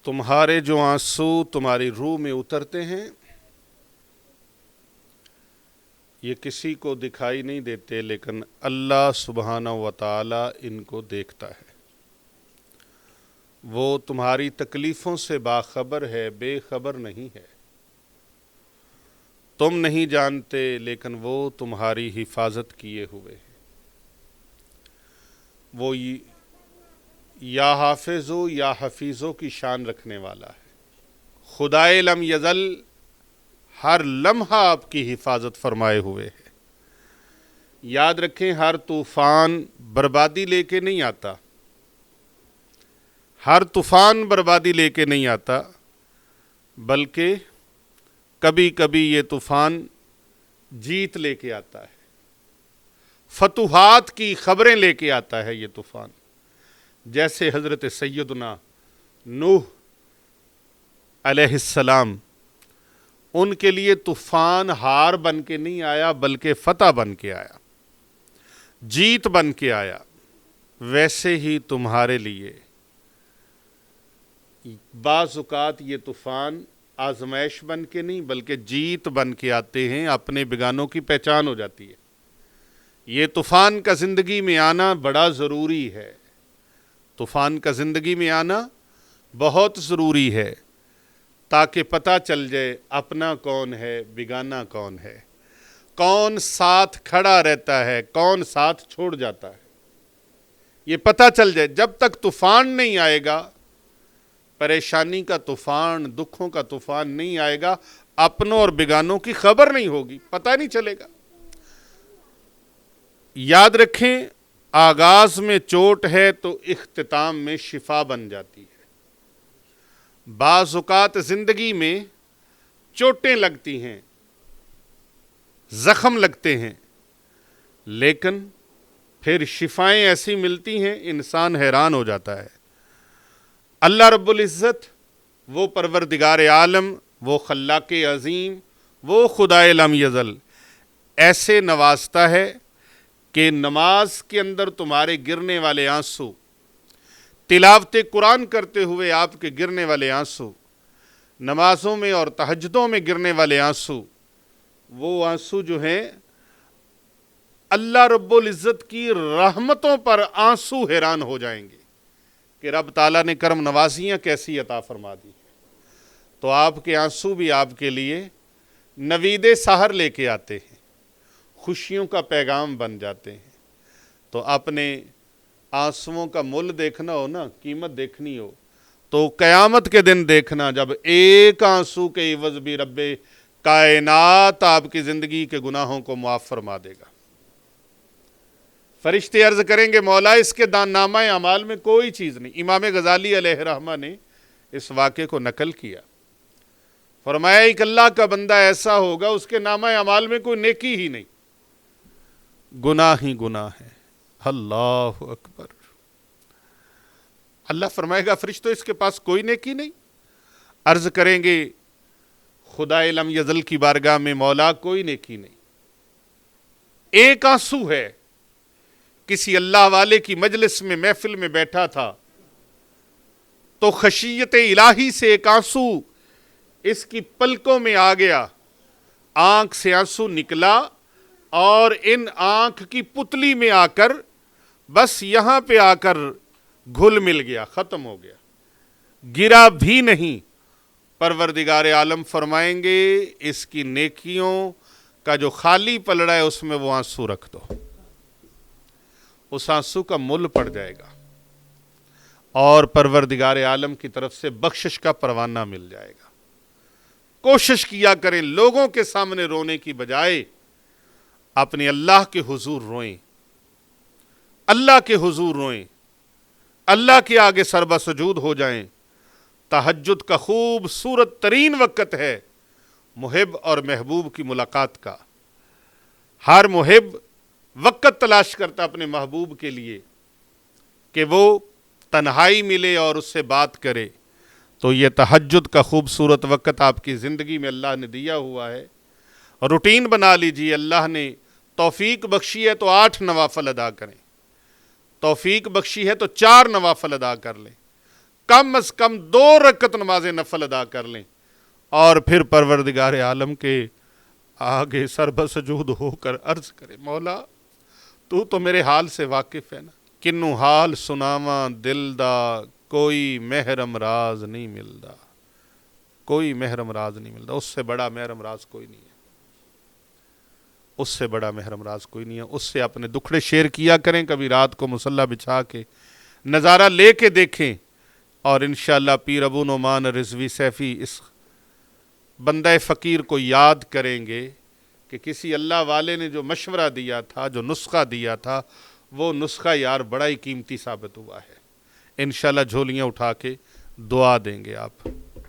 تمہارے جو آنسو تمہاری روح میں اترتے ہیں یہ کسی کو دکھائی نہیں دیتے، لیکن اللہ سبحانہ و تعالی ان کو دیکھتا ہے۔ وہ تمہاری تکلیفوں سے باخبر ہے، بے خبر نہیں ہے۔ تم نہیں جانتے لیکن وہ تمہاری حفاظت کیے ہوئے ہے۔ وہ یا حافظو یا حفیظو کی شان رکھنے والا ہے۔ خدائے لم یزل ہر لمحہ آپ کی حفاظت فرمائے ہوئے ہے۔ یاد رکھیں، ہر طوفان بربادی لے کے نہیں آتا، ہر طوفان بربادی لے کے نہیں آتا، بلکہ کبھی کبھی یہ طوفان جیت لے کے آتا ہے، فتوحات کی خبریں لے کے آتا ہے یہ طوفان۔ جیسے حضرت سیدنا نوح علیہ السلام، ان کے لیے طوفان ہار بن کے نہیں آیا بلکہ فتح بن کے آیا، جیت بن کے آیا۔ ویسے ہی تمہارے لیے بعض اوقات یہ طوفان آزمائش بن کے نہیں بلکہ جیت بن کے آتے ہیں، اپنے بیگانوں کی پہچان ہو جاتی ہے۔ یہ طوفان کا زندگی میں آنا بڑا ضروری ہے، طوفان کا زندگی میں آنا بہت ضروری ہے، تاکہ پتہ چل جائے اپنا کون ہے، بیگانہ کون ہے، کون ساتھ کھڑا رہتا ہے، کون ساتھ چھوڑ جاتا ہے۔ یہ پتہ چل جائے۔ جب تک طوفان نہیں آئے گا، پریشانی کا طوفان، دکھوں کا طوفان نہیں آئے گا، اپنوں اور بیگانوں کی خبر نہیں ہوگی، پتہ نہیں چلے گا۔ یاد رکھیں، آغاز میں چوٹ ہے تو اختتام میں شفا بن جاتی ہے۔ بعض اوقات زندگی میں چوٹیں لگتی ہیں، زخم لگتے ہیں، لیکن پھر شفائیں ایسی ملتی ہیں انسان حیران ہو جاتا ہے۔ اللہ رب العزت، وہ پروردگار عالم، وہ خلاق عظیم، وہ خدائے لم یزل ایسے نوازتا ہے کہ نماز کے اندر تمہارے گرنے والے آنسو، تلاوت قرآن کرتے ہوئے آپ کے گرنے والے آنسو، نمازوں میں اور تہجدوں میں گرنے والے آنسو، وہ آنسو جو ہیں اللہ رب العزت کی رحمتوں پر آنسو حیران ہو جائیں گے کہ رب تعالیٰ نے کرم نوازیاں کیسی عطا فرما دی۔ تو آپ کے آنسو بھی آپ کے لیے نوید سحر لے کے آتے ہیں، خوشیوں کا پیغام بن جاتے ہیں۔ تو اپنے آنسوؤں کا مول دیکھنا ہو نا، قیمت دیکھنی ہو، تو قیامت کے دن دیکھنا، جب ایک آنسو کے عوض بھی رب کائنات آپ کی زندگی کے گناہوں کو معاف فرما دے گا۔ فرشتے عرض کریں گے مولا اس کے نامہ اعمال میں کوئی چیز نہیں۔ امام غزالی علیہ رحمہ نے اس واقعے کو نقل کیا، فرمایا ایک اللہ کا بندہ ایسا ہوگا اس کے نامہ اعمال میں کوئی نیکی ہی نہیں، گناہ ہی گناہ ہے۔ اللہ اکبر۔ اللہ فرمائے گا فرشتوں اس کے پاس کوئی نیکی نہیں؟ عرض کریں گے خدائے لم یزل کی بارگاہ میں مولا کوئی نیکی نہیں، ایک آنسو ہے، کسی اللہ والے کی مجلس میں محفل میں بیٹھا تھا تو خشیت الہی سے ایک آنسو اس کی پلکوں میں آ گیا، آنکھ سے آنسو نکلا اور ان آنکھ کی پتلی میں آ کر بس یہاں پہ آ کر گھل مل گیا، ختم ہو گیا، گرا بھی نہیں۔ پروردگار عالم فرمائیں گے اس کی نیکیوں کا جو خالی پلڑا ہے اس میں وہ آنسو رکھ دو، اس آنسو کا مل پڑ جائے گا اور پروردگار عالم کی طرف سے بخشش کا پروانہ مل جائے گا۔ کوشش کیا کریں لوگوں کے سامنے رونے کی بجائے اپنے اللہ کے حضور روئیں، اللہ کے حضور روئیں، اللہ کے آگے سربہ سجود ہو جائیں۔ تہجد کا خوبصورت ترین وقت ہے محب اور محبوب کی ملاقات کا۔ ہر محب وقت تلاش کرتا اپنے محبوب کے لیے کہ وہ تنہائی ملے اور اس سے بات کرے، تو یہ تہجد کا خوبصورت وقت آپ کی زندگی میں اللہ نے دیا ہوا ہے۔ روٹین بنا لیجیے، اللہ نے توفیق بخشی ہے تو 8 نوافل ادا کریں، توفیق بخشی ہے تو 4 نوافل ادا کر لیں، کم از کم 2 رکعت نماز نفل ادا کر لیں اور پھر پروردگار عالم کے آگے سر بسجود ہو کر عرض کرے مولا تو میرے حال سے واقف ہے نا، کنوں حال سناواں دل دا کوئی محرم راز نہیں ملدا، کوئی محرم راز نہیں ملدا، اس سے بڑا محرم راز کوئی نہیں ہے، اس سے بڑا محرم راز کوئی نہیں ہے۔ اس سے اپنے دکھڑے شیئر کیا کریں، کبھی رات کو مصلی بچھا کے نظارہ لے کے دیکھیں، اور انشاءاللہ پیر ابو نعمان رضوی سیفی اس بندہ فقیر کو یاد کریں گے کہ کسی اللہ والے نے جو مشورہ دیا تھا، جو نسخہ دیا تھا، وہ نسخہ یار بڑا ہی قیمتی ثابت ہوا ہے۔ انشاءاللہ جھولیاں اٹھا کے دعا دیں گے آپ۔